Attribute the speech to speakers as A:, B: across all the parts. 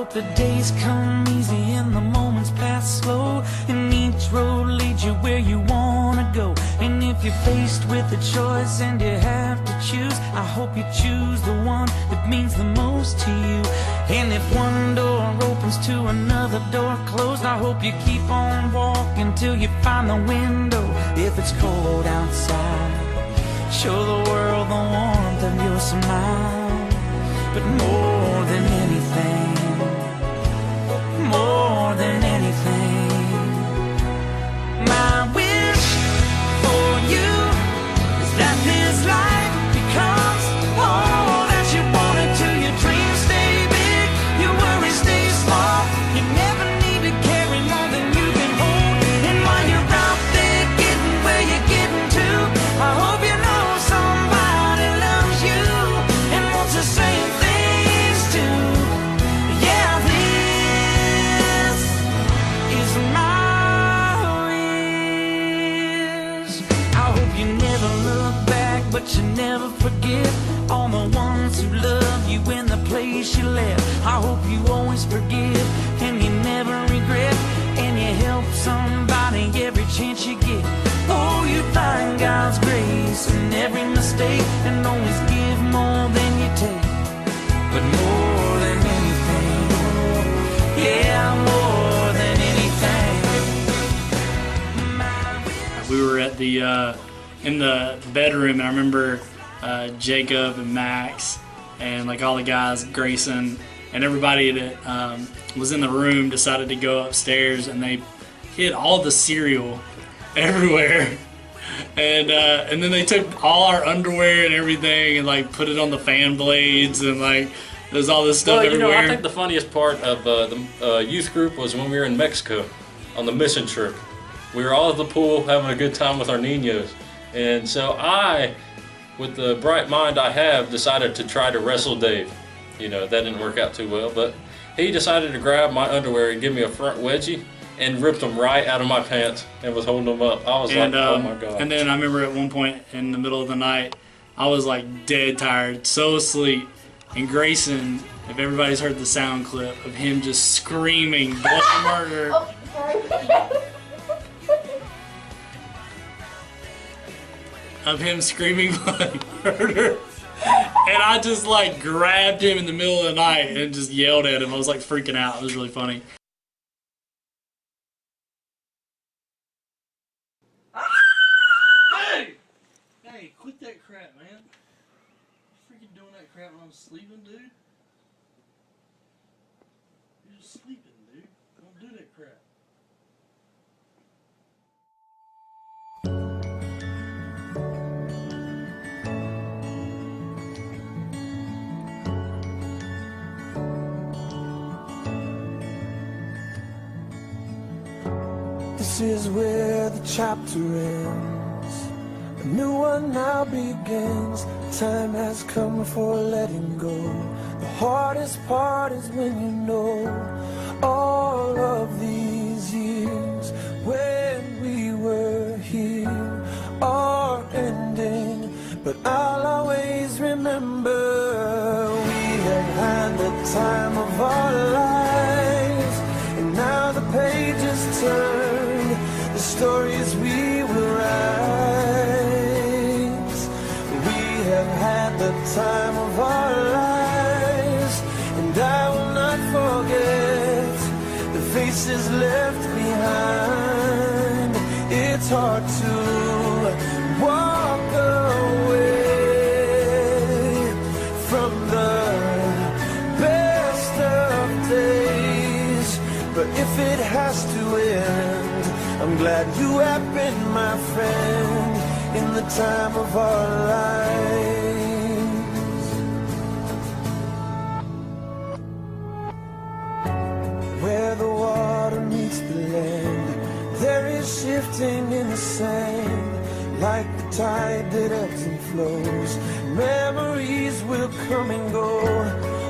A: hope the days come easy and the moments pass slow, and each road leads you where you wanna go. And if you're faced with a choice and you have to choose, I hope you choose the one that means the most to you. And if one door opens to another door closed, I hope you keep on walking till you find the window. If it's cold outside, show the world the warmth of your smile. But more than anything, more than anything, my wish for you is that this life becomes all that you want it to. Your dreams stay big, your worries stay small. You never need to carry more than you can hold. And while you're out there getting where you're getting to, I hope you know somebody loves you and wants the same things too. Yeah, this is my wish. I hope you never look back, but you never forget all the ones who love you in the place you left. I hope you always forgive and you never regret, and you help somebody every chance you get. Oh, you find God's grace in every mistake and always give more than you take. But more than anything, yeah, more than anything.
B: We were at the in the bedroom, and I remember Jacob and Max and like all the guys, Grayson, and everybody that was in the room decided to go upstairs, and they hid all the cereal everywhere. And then they took all our underwear and everything and like put it on the fan blades, and like there's all this stuff everywhere.
C: Well, I think the funniest part of the youth group was when we were in Mexico on the mission trip. We were all at the pool having a good time with our niños. And so I, with the bright mind I have, decided to try to wrestle Dave. You know, that didn't work out too well, but he decided to grab my underwear and give me a front wedgie and ripped them right out of my pants and was holding them up. I was like, oh my God.
B: And then I remember at one point in the middle of the night, I was like dead tired, so asleep. And Grayson, if everybody's heard the sound clip of him just screaming bloody murder.
D: Oh, sorry.
B: Of him screaming bloody murder. And I just like grabbed him in the middle of the night and just yelled at him. I was like freaking out. It was really funny. Hey, quit that crap, man. You freaking doing that crap when I'm sleeping, dude? You're just sleeping, dude. Don't do that crap.
A: This is where the chapter ends. A new one now begins. Time has come for letting go. The hardest part is when you know all of these years when we were here are ending. But I'll always remember we have had the time of our lives, and now the pages turn. The stories we will write. We have had the time of our lives, and I will not forget the faces left behind. It's hard to walk away from the best of days, but if it has to end, I'm glad you have been my friend in the time of our lives. Where the water meets the land, there is shifting in the sand, like the tide that ebbs and flows. Memories will come and go.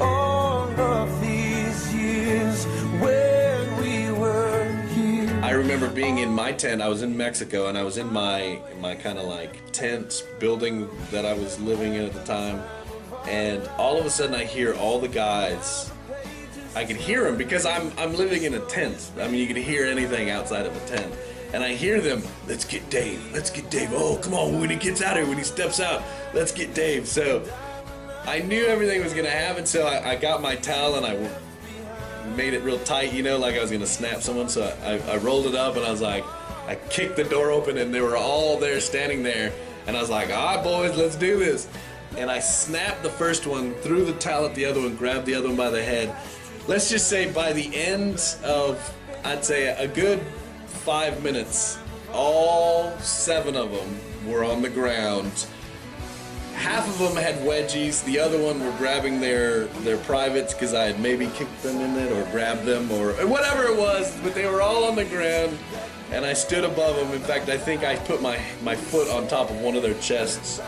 A: All of these years when we were here.
E: I remember being in my tent. I was in Mexico, and I was in my kind of like tent building that I was living in at the time, and all of a sudden I hear all the guys I could hear them because I'm living in a tent. I mean, you can hear anything outside of a tent. And I hear them, let's get Dave, let's get Dave. Oh, come on, when he gets out here, when he steps out, let's get Dave. So I knew everything was gonna happen, so I got my towel and I made it real tight, you know, like I was gonna snap someone. So I rolled it up and I was like, I kicked the door open and they were all there standing there. And I was like, all right, boys, let's do this. And I snapped the first one, threw the towel at the other one, grabbed the other one by the head. Let's just say by the end of, I'd say a good 5 minutes, all 7 of them were on the ground. Half of them had wedgies, the other one were grabbing their privates because I had maybe kicked them in it or grabbed them or whatever it was, but they were all on the ground and I stood above them. In fact, I think I put my foot on top of one of their chests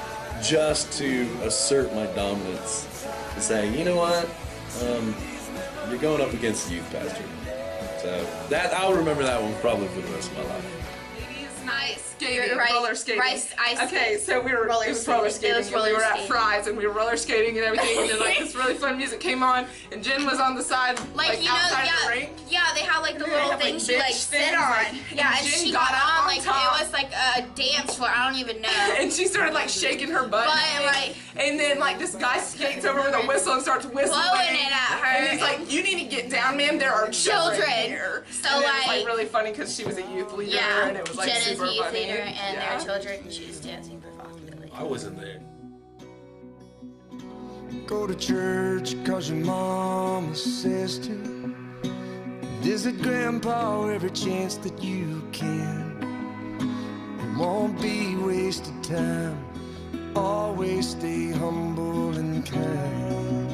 E: just to assert my dominance, to say, you know what, you're going up against the youth pastor. So that I'll remember that one probably for the rest of my life.
D: Nice skating,
F: Rice-
D: roller skating.
F: rice ice
D: Okay, so we were
F: roller
D: it was roller
F: skating. It
D: skating.
F: was
D: And we
F: roller
D: were at
F: skating.
D: Fry's and we were roller skating and everything. And then like this really fun music came on, and Jen was on the side,
F: Like, you know,
D: outside
F: yeah,
D: the rink.
F: yeah, they have like the
D: They
F: little
D: have, like,
F: things you like
D: bench
F: sit
D: things,
F: on.
D: like,
F: Yeah,
D: and
F: and
D: Jen
F: she
D: got
F: got
D: up
F: on
D: on
F: like
D: top.
F: it was like a dance floor. I don't even know.
D: And she started like shaking her butt.
F: But, like-
D: and then like this guy skates over with a whistle and starts whistling.
F: Blowing it at her.
D: And he's like, "You need to get down, man. There are
F: Children.
D: here."
F: So,
D: and it was
F: like-
D: really funny because she was a youth leader
F: Yeah,
D: and it was like
F: Jen is
D: super
F: a youth
D: funny.
F: leader and
D: Yeah.
F: their children, and she was dancing provocatively.
C: I wasn't there.
A: Go to church cause your mama says to. Visit grandpa every chance that you can. It won't be wasted time. Always stay humble and kind.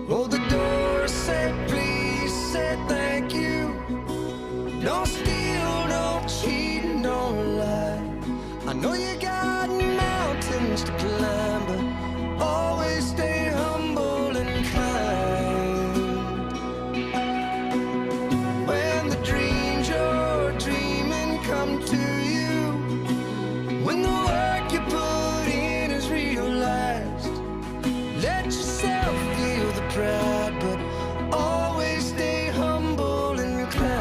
A: Hold the door, say please, say thank you. Don't steal, don't cheat, and don't lie. I know you got mountains to climb, but always stay humble and kind. When the dreams you're dreaming come to you, when the work you put in is realized, let yourself feel the pride, but always stay humble and kind.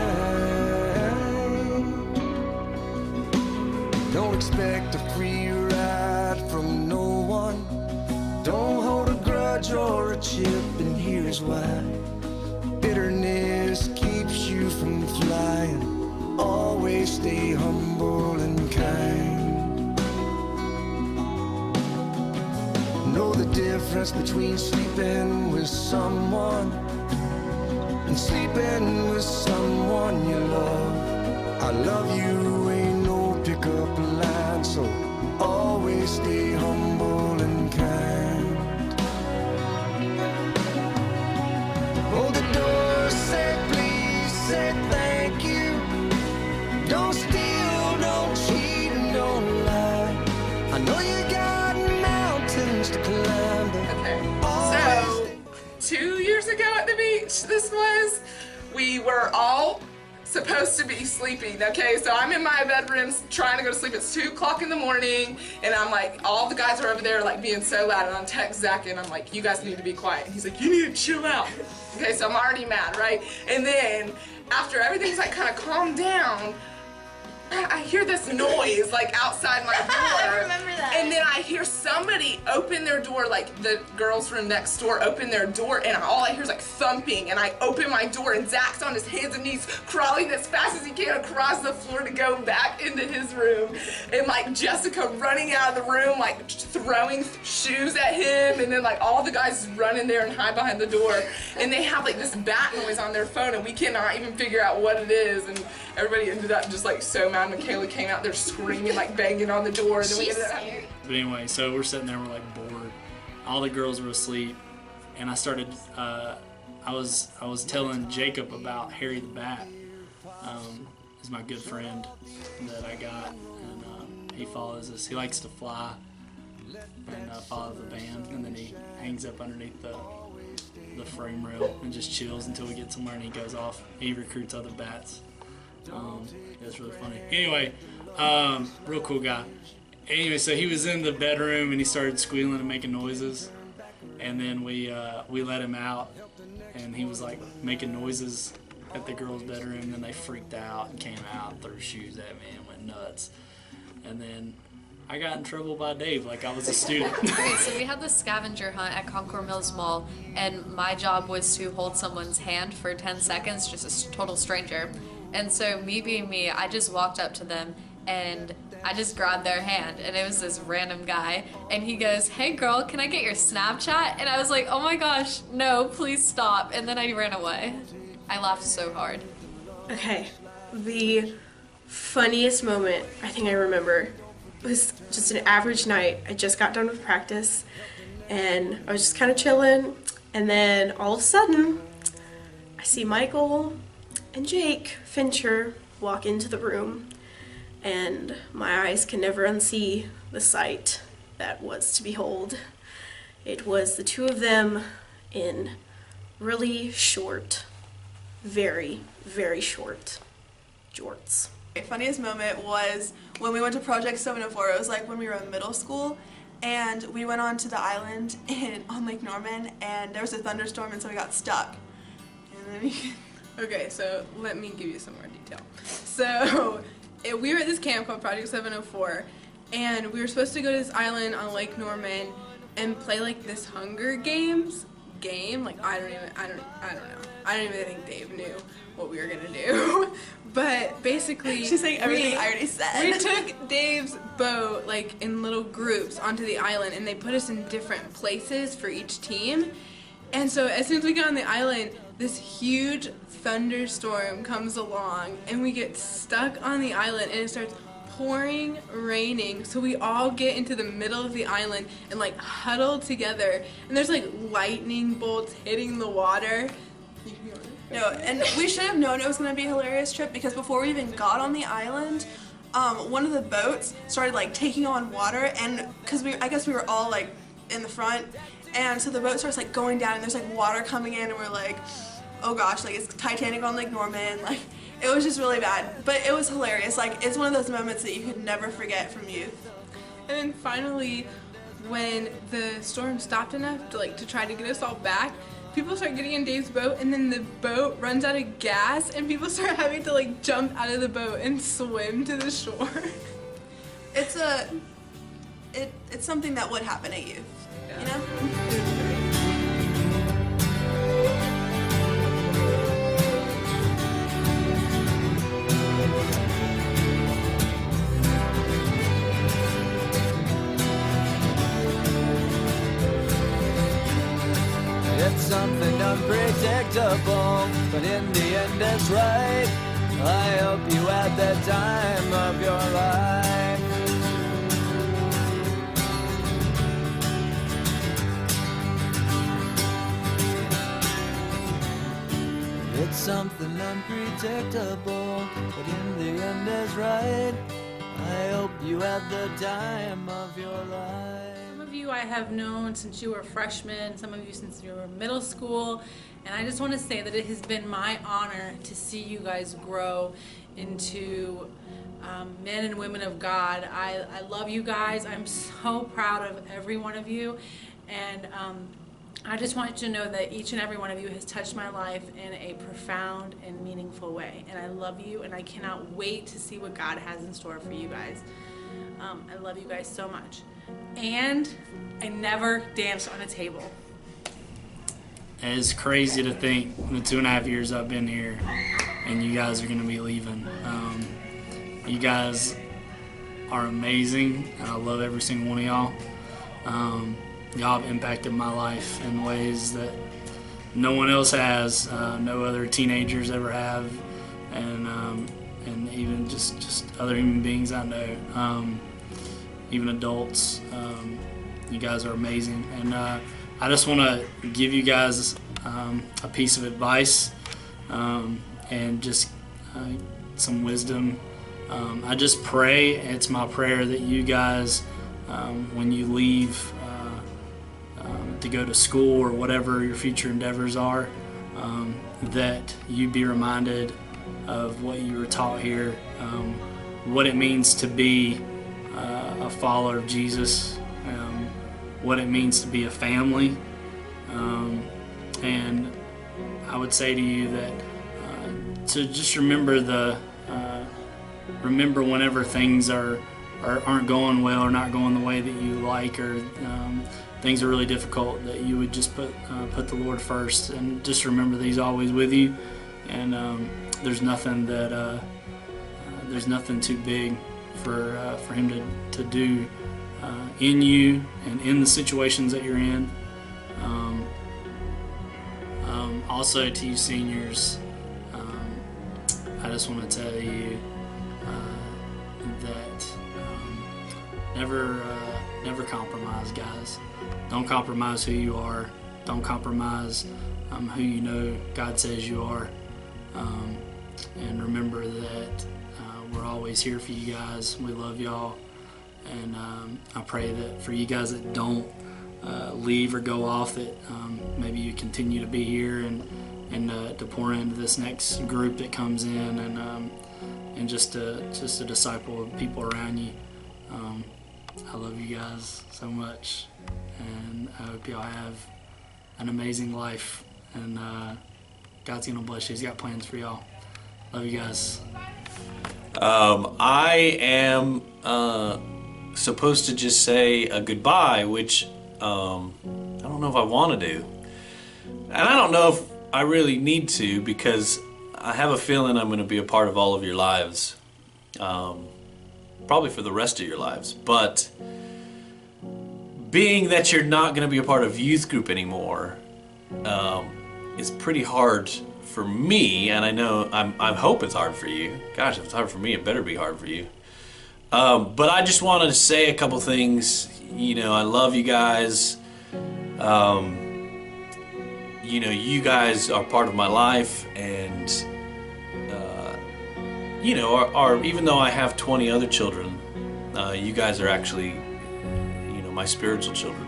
A: Don't expect a free ride from no one. Don't hold a grudge or a chip, and here's why. Bitterness keeps you from flying. Always stay humble and kind. Know the difference between sleeping with someone and sleeping with someone you love. I love you ain't no pickup line, so always stay humble and kind. Hold the door, say please, say thank you. Don't steal, don't cheat, and don't lie. I know you got mountains to climb, but
D: Okay.
A: always
D: So 2 years ago at the beach, this was, we were all supposed to be sleeping, okay? So I'm in my bedroom trying to go to sleep. It's 2 o'clock in the morning, and I'm like, all the guys are over there like being so loud, and I'm text Zach, and I'm like, you guys need to be quiet. And he's like, you need to chill out. Okay, so I'm already mad, right? And then after everything's like kind of calmed down, I hear this noise like outside my door.
F: I remember that.
D: And then I hear somebody open their door, like the girls from next door open their door, and all I hear is like thumping, and I open my door, and Zach's on his hands and knees crawling as fast as he can across the floor to go back into his room, and like Jessica running out of the room, like throwing shoes at him, and then like all the guys run in there and hide behind the door, and they have like this bat noise on their phone, and we cannot even figure out what it is, and everybody ended up just like so mad. Michaela came out there screaming, like banging on the door, and then we
F: She's
D: ended up
F: scary.
B: But anyway, so we're sitting there, we're like bored. All the girls were asleep, and I started. I was telling Jacob about Harry the Bat. He's my good friend that I got, and he follows us. He likes to fly and follow the band, and then he hangs up underneath the frame rail and just chills until we get somewhere, and he goes off. He recruits other bats. That's really funny. Anyway, real cool guy. Anyway, so he was in the bedroom and he started squealing and making noises. And then we let him out, and he was like making noises at the girls' bedroom. And then they freaked out and came out, threw shoes at me, and went nuts. And then I got in trouble by Dave, like I was a student.
G: Okay, so we had the scavenger hunt at Concord Mills Mall, and my job was to hold someone's hand for 10 seconds, just a total stranger. And so me being me, I just walked up to them and I just grabbed their hand, and it was this random guy, and he goes, "Hey girl, can I get your Snapchat?" And I was like, "Oh my gosh, no, please stop." And then I ran away. I laughed so hard.
H: Okay, the funniest moment I think I remember was just an average night. I just got done with practice and I was just kind of chilling, and then all of a sudden I see Michael and Jake Fincher walk into the room, and my eyes can never unsee the sight that was to behold. It was the two of them in really short, very, very short jorts.
I: My funniest moment was when we went to Project 704. It was like when we were in middle school, and we went on to the island on Lake Norman, and there was a thunderstorm, and so we got stuck. And then
D: Okay, so let me give you some more detail. So we were at this camp called Project 704, and we were supposed to go to this island on Lake Norman and play like this Hunger Games game. Like I don't know. I don't even think Dave knew what we were gonna do. But basically,
I: she's saying everything I already said.
D: We took Dave's boat like in little groups onto the island, and they put us in different places for each team. And so as soon as we get on the island, this huge thunderstorm comes along, and we get stuck on the island, and it starts pouring, raining. So we all get into the middle of the island and like huddle together, and there's like lightning bolts hitting the water.
I: No, and we should have known it was going to be a hilarious trip, because before we even got on the island, one of the boats started like taking on water, and because I guess we were all like in the front, and so the boat starts like going down, and there's like water coming in, and we're like, oh gosh, like it's Titanic on Lake Norman. Like it was just really bad, but it was hilarious. Like it's one of those moments that you could never forget from youth.
D: And then finally, when the storm stopped enough to try to get us all back, people start getting in Dave's boat, and then the boat runs out of gas, and people start having to like jump out of the boat and swim to the shore.
I: It's something that would happen at youth, you know?
A: It's something unpredictable, but in the end it's right. I hope you had the time of your life. It's something unpredictable, but in the end it's right. I hope you had the time of your life.
J: Some of you I have known since you were freshmen, some of you since you were middle school, and I just want to say that it has been my honor to see you guys grow into men and women of God. I love you guys. I'm so proud of every one of you, and I just want you to know that each and every one of you has touched my life in a profound and meaningful way, and I love you, and I cannot wait to see what God has in store for you guys. I love you guys so much. And I never danced on a table.
B: It's crazy to think the 2.5 years I've been here and you guys are going to be leaving. You guys are amazing, and I love every single one of y'all. Y'all have impacted my life in ways that no one else has, no other teenagers ever have, and even just other human beings I know. Even adults. You guys are amazing, and I just want to give you guys a piece of advice and just some wisdom. I just pray, it's my prayer that you guys, when you leave to go to school or whatever your future endeavors are, that you be reminded of what you were taught here, what it means to be a follower of Jesus, what it means to be a family, And I would say to you that to just remember remember whenever things aren't going well or not going the way that you like, or things are really difficult, that you would just put the Lord first, and just remember that He's always with you, and there's nothing too big for Him to do in you and in the situations that you're in. Also, to you seniors, I just want to tell you that never compromise, guys. Don't compromise who you are. Don't compromise who you know God says you are. And remember that we're always here for you guys. We love y'all. And I pray that for you guys that don't leave or go off, that maybe you continue to be here and to pour into this next group that comes in, and just a disciple of people around you. I love you guys so much, and I hope y'all have an amazing life, and God's gonna bless you. He's got plans for y'all. Love you guys.
K: I am supposed to just say a goodbye, which I don't know if I want to do. And I don't know if I really need to, because I have a feeling I'm going to be a part of all of your lives. Probably for the rest of your lives. But being that you're not going to be a part of youth group anymore is pretty hard for me, and I know I hope it's hard for you. Gosh, if it's hard for me, it better be hard for you. But I just wanted to say a couple things. You know, I love you guys. You know, you guys are part of my life, and you know, even though I have 20 other children, you guys are actually, you know, my spiritual children,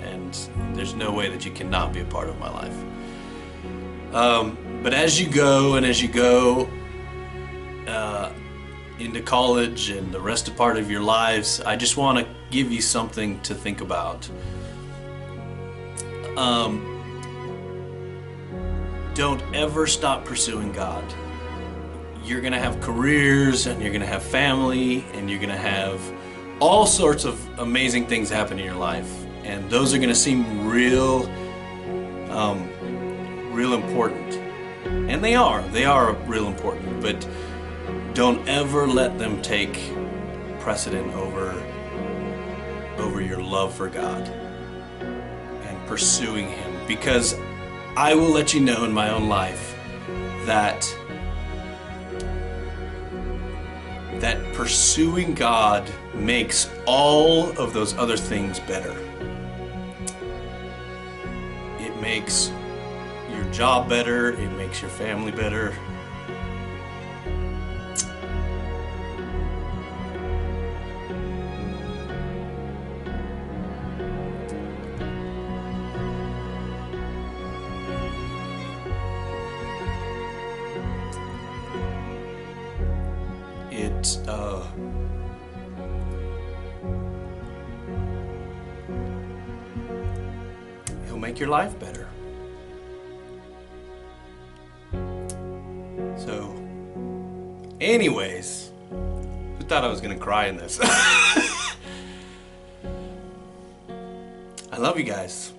K: and there's no way that you cannot be a part of my life. But as you go into college and the rest of part of your lives, I just want to give you something to think about. Don't ever stop pursuing God. You're going to have careers, and you're going to have family, and you're going to have all sorts of amazing things happen in your life. And those are going to seem real important. And they are real important, but don't ever let them take precedent over your love for God and pursuing Him. Because I will let you know in my own life that pursuing God makes all of those other things better. It makes your job better, it makes your family better. It'll make your life better. So, anyways, who thought I was gonna cry in this? I love you guys.